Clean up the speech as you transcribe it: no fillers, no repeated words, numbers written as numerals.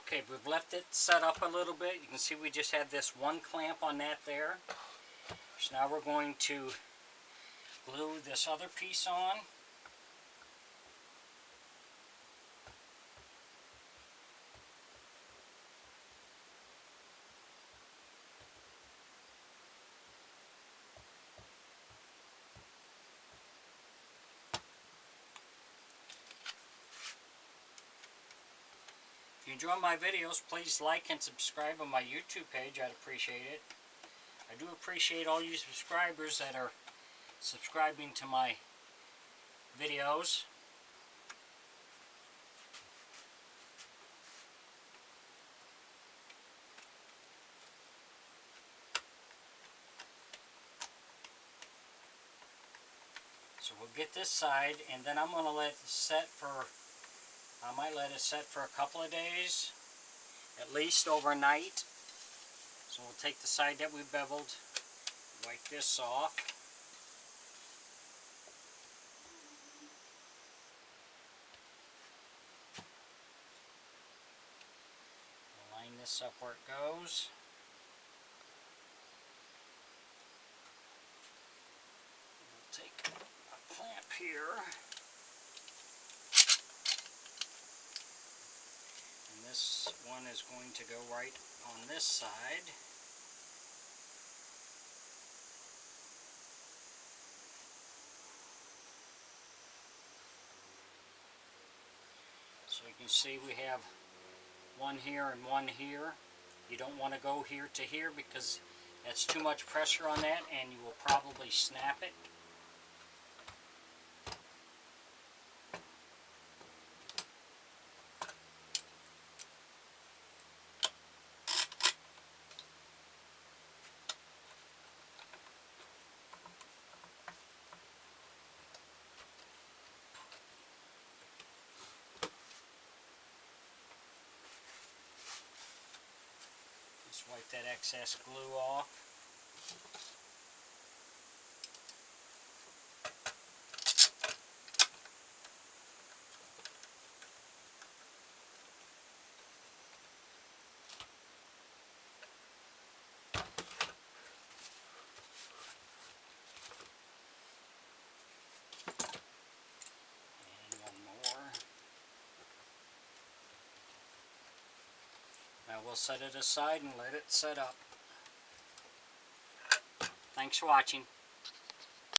Okay, we've left it set up a little bit. You can see we just had this one clamp on that there. So now we're going to glue this other piece on. If you enjoy my videos, please like and subscribe on my YouTube page. I'd appreciate it. I do appreciate all you subscribers that are subscribing to my videos. So we'll get this side, and then I'm going to let it set for, I might let it set for a couple of days, at least overnight. So we'll take the side that we beveled, wipe this off. Line this up where it goes. We'll take a clamp here. And this one is going to go right on this side. So you can see we have one here and one here. You don't want to go here to here because that's too much pressure on that and you will probably snap it. Just wipe that excess glue off. And one more. Now we'll set it aside and let it set up. Thanks for watching.